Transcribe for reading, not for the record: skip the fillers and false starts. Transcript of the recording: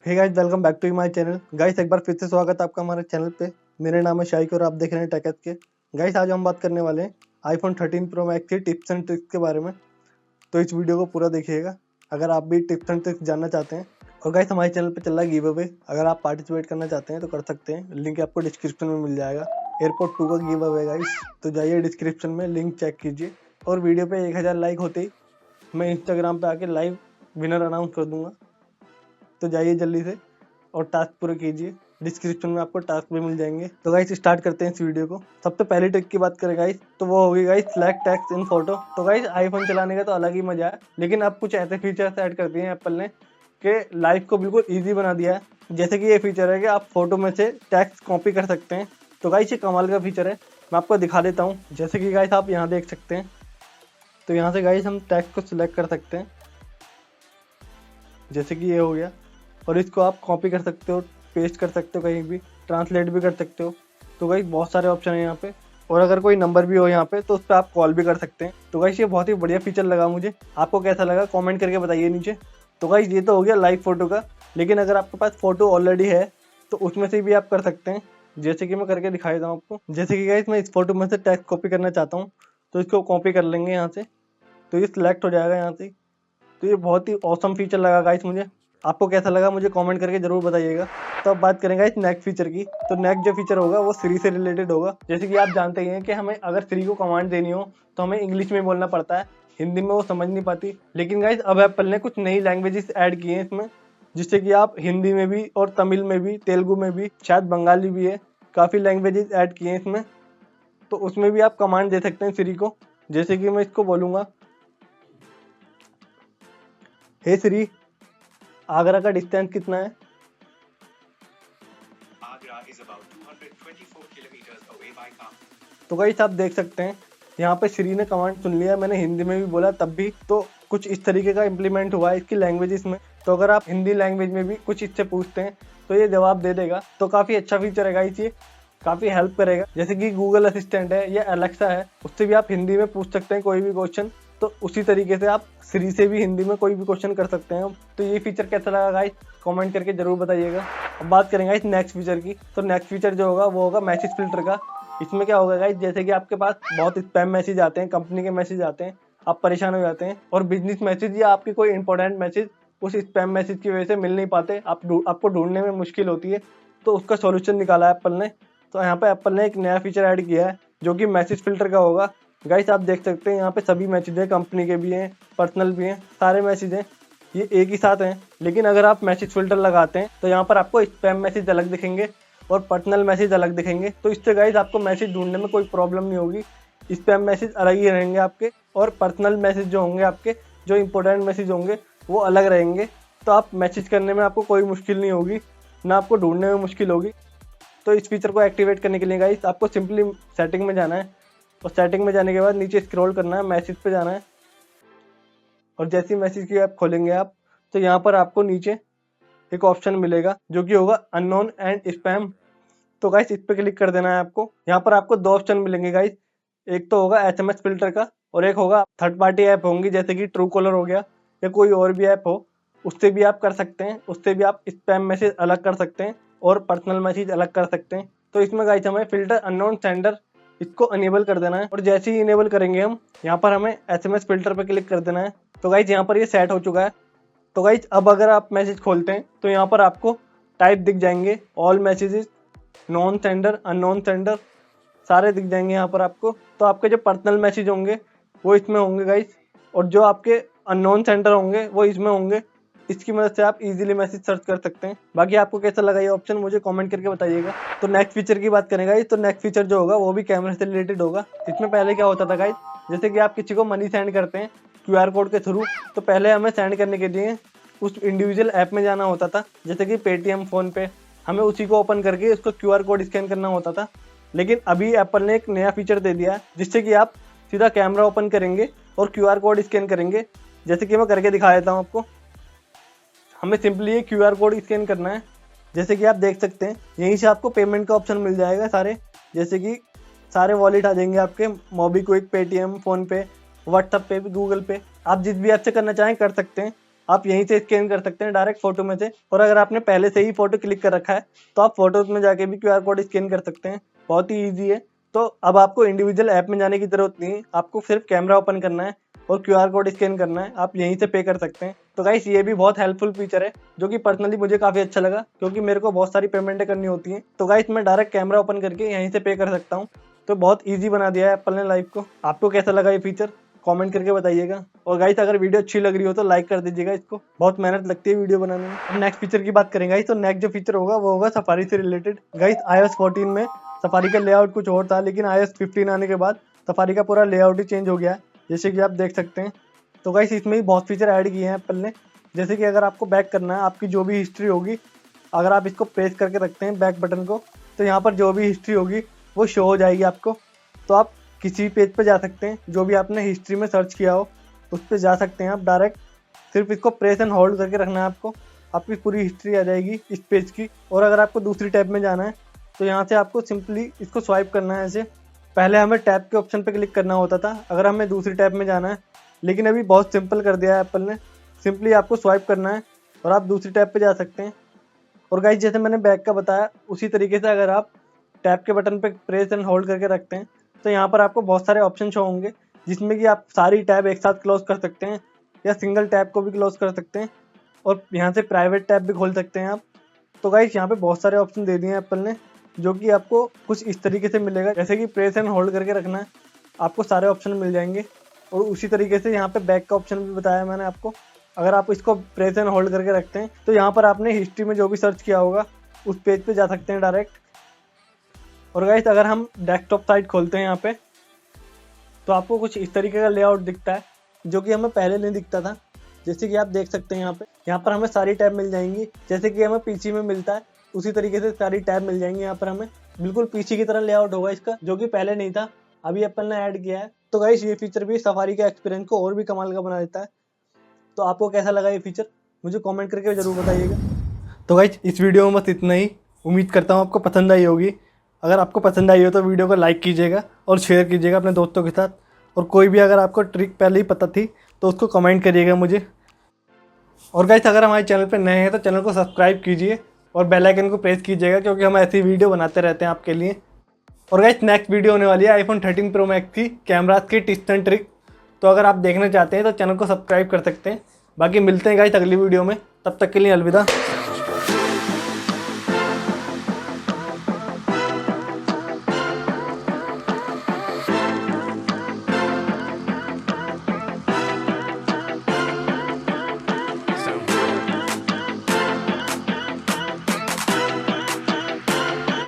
Hey guys, welcome back to my channel. Guys एक बार फिर से स्वागत है आपका हमारे चैनल पे। मेरा नाम है शाइक और आप देख रहे हैं टेक के। गाइस आज हम बात करने वाले हैं आईफोन 13 प्रो मैक्स के टिप्स एंड ट्रिक्स के बारे में। तो इस वीडियो को पूरा देखिएगा अगर आप भी टिप्स एंड ट्रिक्स जानना चाहते हैं। और गाइस हमारे चैनल पे चल रहा है गिव अवे, अगर आप पार्टिसिपेट करना चाहते हैं तो कर सकते हैं। लिंक आपको डिस्क्रिप्शन में मिल जाएगा। एयरपोर्ट 2 का गिव अवे गाइस, तो जाइए डिस्क्रिप्शन में लिंक चेक कीजिए। और वीडियो पे 1000 लाइक होते ही मैं इंस्टाग्राम पे आके लाइव विनर अनाउंस कर दूंगा। तो जाइए जल्दी से और टास्क पूरे कीजिए। डिस्क्रिप्शन में आपको टास्क भी मिल जाएंगे। तो गाइस स्टार्ट करते हैं इस वीडियो को। सबसे पहली ट्रिक की बात करें गाइस तो वो होगी guys select text in photo. तो गाइस आईफोन चलाने का तो अलग ही मजा है, लेकिन अब कुछ ऐसे फीचर्स ऐड कर दिए हैं एप्पल ने कि लाइफ को बिल्कुल ईजी बना दिया है। जैसे कि ये फीचर है कि आप फोटो में से टेक्स्ट कॉपी कर सकते हैं। तो गाइस ये कमाल का फीचर है, मैं आपको दिखा देता हूँ। जैसे कि गाइस आप यहाँ देख सकते हैं, तो यहाँ से गाइस हम टेक्स्ट को सिलेक्ट कर सकते हैं। जैसे कि ये हो गया, और इसको आप कॉपी कर सकते हो, पेस्ट कर सकते हो, कहीं भी ट्रांसलेट भी कर सकते हो। तो गाइस बहुत सारे ऑप्शन है यहाँ पे। और अगर कोई नंबर भी हो यहाँ पे तो उस पर आप कॉल भी कर सकते हैं। तो गाइस ये बहुत ही बढ़िया फीचर लगा मुझे। आपको कैसा लगा कमेंट करके बताइए नीचे। तो गाइस ये तो हो गया लाइव फोटो का, लेकिन अगर आपके पास फोटो ऑलरेडी है तो उसमें से भी आप कर सकते हैं। जैसे कि मैं करके दिखा देता हूँ आपको। जैसे कि गाइस मैं इस फोटो में से टेक्स्ट कॉपी करना चाहता हूँ, तो इसको कॉपी कर लेंगे यहाँ से, तो ये सिलेक्ट हो जाएगा यहाँ से। तो ये बहुत ही ऑसम फीचर लगा गाइस मुझे। आपको कैसा लगा मुझे कमेंट करके जरूर बताइएगा। तो अब बात करेंगे इस नेक्स्ट फीचर की। तो नेक्स्ट जो फीचर होगा वो सिरी से रिलेटेड होगा। जैसे कि आप जानते ही हैं कि हमें अगर सिरी को कमांड देनी हो तो हमें इंग्लिश में बोलना पड़ता है, हिंदी में वो समझ नहीं पाती। लेकिन गाइस अब एप्पल ने कुछ नई लैंग्वेजेस ऐड की हैं इसमें, जिससे कि आप हिंदी में भी और तमिल में भी, तेलुगु में भी, शायद बंगाली भी है, काफ़ी लैंग्वेजेस ऐड की हैं इसमें। तो उसमें भी आप कमांड दे सकते हैं सिरी को। जैसे कि मैं इसको बोलूँगा, हे सिरी आगरा का डिस्टेंस कितना है। Agra is about 224 kilometers away by car. तो गाइस आप देख सकते हैं यहाँ पे श्री ने कमांड सुन लिया, मैंने हिंदी में भी बोला तब भी। तो कुछ इस तरीके का इम्प्लीमेंट हुआ है इसकी लैंग्वेजेस में। तो अगर आप हिंदी लैंग्वेज में भी कुछ इससे पूछते हैं तो ये जवाब दे देगा। तो काफ़ी अच्छा फीचर है गाइस, ये काफ़ी हेल्प करेगा। जैसे कि गूगल असिस्टेंट है या एलेक्सा है, उससे भी आप हिंदी में पूछ सकते हैं कोई भी क्वेश्चन। तो उसी तरीके से आप श्री से भी हिंदी में कोई भी क्वेश्चन कर सकते हैं। तो ये फीचर कैसा लगा गाइस कमेंट करके जरूर बताइएगा। अब बात करेंगे इस नेक्स्ट फीचर की। तो नेक्स्ट फीचर जो होगा वो होगा मैसेज फिल्टर का। इसमें क्या होगा गाइस, जैसे कि आपके पास बहुत स्पैम मैसेज आते हैं, कंपनी के मैसेज आते हैं, आप परेशान हो जाते हैं, और बिजनेस मैसेज या आपके कोई इंपॉर्टेंट मैसेज उस स्पैम मैसेज की वजह से मिल नहीं पाते, आपको ढूंढने में मुश्किल होती है। तो उसका सॉल्यूशन निकाला है एप्पल ने। तो यहाँ पे एप्पल ने एक नया फीचर ऐड किया है जो कि मैसेज फिल्टर का होगा। गाइस आप देख सकते हैं यहाँ पे सभी मैसेज है, कंपनी के भी हैं, पर्सनल भी हैं, सारे मैसेज हैं, ये एक ही साथ हैं। लेकिन अगर आप मैसेज फिल्टर लगाते हैं तो यहाँ पर आपको स्पैम मैसेज अलग दिखेंगे और पर्सनल मैसेज अलग दिखेंगे। तो इससे गाइस आपको मैसेज ढूंढने में कोई प्रॉब्लम नहीं होगी। स्पैम मैसेज अलग ही रहेंगे आपके, और पर्सनल मैसेज जो होंगे आपके, जो इंपॉर्टेंट मैसेज होंगे वो अलग रहेंगे। तो आप मैसेज करने में आपको कोई मुश्किल नहीं होगी, ना आपको ढूंढने में मुश्किल होगी। तो इस फीचर को एक्टिवेट करने के लिए गाइस आपको सिंपली सेटिंग में जाना है, और सेटिंग में जाने के बाद नीचे स्क्रॉल करना है, मैसेज पे जाना है। और जैसे ही मैसेज की ऐप खोलेंगे आप, तो यहाँ पर आपको नीचे एक ऑप्शन मिलेगा जो कि होगा अननोन एंड स्पैम। तो गाइस इस पे क्लिक कर देना है आपको। यहाँ पर आपको दो ऑप्शन मिलेंगे गाइस, एक तो होगा एसएमएस फिल्टर का, और एक होगा थर्ड पार्टी ऐप होंगी जैसे कि ट्रू कॉलर हो गया या कोई और भी ऐप हो, उससे भी आप कर सकते हैं। उससे भी आप स्पैम मैसेज अलग कर सकते हैं और पर्सनल मैसेज अलग कर सकते हैं। तो इसमें गाइस हमें फिल्टर अननोन सेंडर इसको अनेबल कर देना है, और जैसे ही इनेबल करेंगे हम, यहाँ पर हमें एसएमएस फिल्टर पे क्लिक कर देना है। तो गाइस यहाँ पर ये सेट हो चुका है। तो गाइस अब अगर आप मैसेज खोलते हैं तो यहाँ पर आपको टाइप दिख जाएंगे, all messages, non sender, unknown sender, सारे दिख जाएंगे यहाँ पर आपको। तो आपके जो पर्सनल मैसेज होंगे वो इसमें होंगे गाइस, और जो आपके अननोन सेंडर होंगे वो इसमें होंगे। इसकी मदद से आप इजीली मैसेज सर्च कर सकते हैं। बाकी आपको कैसा लगा ये ऑप्शन मुझे कमेंट करके बताइएगा। तो नेक्स्ट फीचर की बात करें गाइस, तो नेक्स्ट फीचर जो होगा वो भी कैमरे से रिलेटेड होगा। इसमें पहले क्या होता था गाइस, जैसे कि आप किसी को मनी सेंड करते हैं क्यूआर कोड के थ्रू, तो पहले हमें सेंड करने के लिए उस इंडिविजुअल ऐप में जाना होता था, जैसे कि पेटीएम, फोन पे, हमें उसी को ओपन करके उसको क्यूआर कोड स्कैन करना होता था। लेकिन अभी एप्पल ने एक नया फीचर दे दिया है जिससे कि आप सीधा कैमरा ओपन करेंगे और क्यूआर कोड स्कैन करेंगे। जैसे कि मैं करके दिखा देता हूँ आपको। हमें सिंपली ये क्यूआर कोड स्कैन करना है। जैसे कि आप देख सकते हैं यहीं से आपको पेमेंट का ऑप्शन मिल जाएगा सारे, जैसे कि सारे वॉलेट आ जाएंगे आपके, मोबीक्विक, पेटीएम, फोन पे, व्हाट्सएप पे भी, गूगल पे, आप जिस भी ऐप से करना चाहें कर सकते हैं। आप यहीं से स्कैन कर सकते हैं डायरेक्ट फोटो में से। और अगर आपने पहले से ही फोटो क्लिक कर रखा है तो आप फोटोज में जाके भी QR कोड स्कैन कर सकते हैं। बहुत ही ईजी है। तो अब आपको इंडिविजुअल ऐप में जाने की जरूरत नहीं है, आपको सिर्फ कैमरा ओपन करना है और QR कोड स्कैन करना है, आप यहीं से पे कर सकते हैं। तो गाइस ये भी बहुत हेल्पफुल फीचर है जो कि पर्सनली मुझे काफ़ी अच्छा लगा, क्योंकि मेरे को बहुत सारी पेमेंटें करनी होती हैं। तो गाइस मैं डायरेक्ट कैमरा ओपन करके यहीं से पे कर सकता हूँ। तो बहुत ईजी बना दिया है एप्पल ने लाइफ को। आपको कैसा लगा ये फीचर कमेंट करके बताइएगा। और गाइस अगर वीडियो अच्छी लग रही हो तो लाइक कर दीजिएगा, इसको बहुत मेहनत लगती है वीडियो बनाने में। अब नेक्स्ट फीचर की बात करेंगे गाइस, तो नेक्स्ट जो फीचर होगा वो होगा सफारी से रिलेटेड। गाइस iOS 14 में सफारी का लेआउट कुछ और था, लेकिन iOS 15 आने के बाद सफारी का पूरा लेआउट ही चेंज हो गया है, जैसे कि आप देख सकते हैं। तो गाइस इसमें भी बहुत फीचर ऐड किए हैं एप्पल ने, जैसे कि अगर आपको बैक करना है, आपकी जो भी हिस्ट्री होगी, अगर आप इसको प्रेस करके रखते हैं बैक बटन को, तो यहाँ पर जो भी हिस्ट्री होगी वो शो हो जाएगी आपको। तो आप किसी पेज पे जा सकते हैं, जो भी आपने हिस्ट्री में सर्च किया हो उस पर जा सकते हैं आप डायरेक्ट। सिर्फ इसको प्रेस एंड होल्ड करके रखना है आपको, आपकी पूरी हिस्ट्री आ जाएगी इस पेज की। और अगर आपको दूसरी टैब में जाना है तो यहाँ से आपको सिंपली इसको स्वाइप करना है ऐसे। पहले हमें टैब के ऑप्शन पे क्लिक करना होता था अगर हमें दूसरी टैब में जाना है, लेकिन अभी बहुत सिंपल कर दिया है एप्पल ने। सिंपली आपको स्वाइप करना है और आप दूसरी टैब पे जा सकते हैं। और गाइस जैसे मैंने बैक का बताया उसी तरीके से अगर आप टैब के बटन पे प्रेस एंड होल्ड करके रखते हैं तो यहाँ पर आपको बहुत सारे ऑप्शन शो होंगे, जिसमें कि आप सारी टैब एक साथ क्लोज कर सकते हैं या सिंगल टैब को भी क्लोज कर सकते हैं, और यहाँ से प्राइवेट टैब भी खोल सकते हैं आप। तो गाइस यहाँ पे बहुत सारे ऑप्शन दे दिए हैं एप्पल ने, जो कि आपको कुछ इस तरीके से मिलेगा, जैसे कि प्रेस एंड होल्ड करके रखना है, आपको सारे ऑप्शन मिल जाएंगे। और उसी तरीके से यहाँ पे बैक का ऑप्शन भी बताया मैंने आपको, अगर आप इसको प्रेस एंड होल्ड करके रखते हैं तो यहाँ पर आपने हिस्ट्री में जो भी सर्च किया होगा उस पेज पे जा सकते हैं डायरेक्ट। और गाइस अगर हम डेस्कटॉप साइट खोलते हैं यहाँ पे, तो आपको कुछ इस तरीके का लेआउट दिखता है, जो कि हमें पहले नहीं दिखता था। जैसे कि आप देख सकते हैं यहाँ पर हमें सारी टैब मिल जाएंगी, जैसे कि हमें पीसी में मिलता है उसी तरीके से सारी टैब मिल जाएंगी। यहाँ पर हमें बिल्कुल पीसी की तरह लेआउट होगा इसका, जो कि पहले नहीं था, अभी एप्पल ने ऐड किया है। तो गाइस ये फीचर भी सफारी के एक्सपीरियंस को और भी कमाल का बना देता है। तो आपको कैसा लगा ये फीचर मुझे कमेंट करके ज़रूर बताइएगा। तो गाइस इस वीडियो में बस इतना ही, उम्मीद करता हूँ आपको पसंद आई होगी। अगर आपको पसंद आई हो तो वीडियो को लाइक कीजिएगा और शेयर कीजिएगा अपने दोस्तों के साथ। और कोई भी अगर आपको ट्रिक पहले ही पता थी तो उसको कमेंट करिएगा मुझे। और गाइस अगर हमारे चैनल पर नए हैं तो चैनल को सब्सक्राइब कीजिए और बेल आइकन को प्रेस कीजिएगा, क्योंकि हम ऐसी वीडियो बनाते रहते हैं आपके लिए। और गाइस नेक्स्ट वीडियो होने वाली है आईफोन 13 प्रो मैक्स की कैमरास की टिप्स एंड ट्रिक। तो अगर आप देखना चाहते हैं तो चैनल को सब्सक्राइब कर सकते हैं। बाकी मिलते हैं गाइस अगली वीडियो में, तब तक के लिए अलविदा।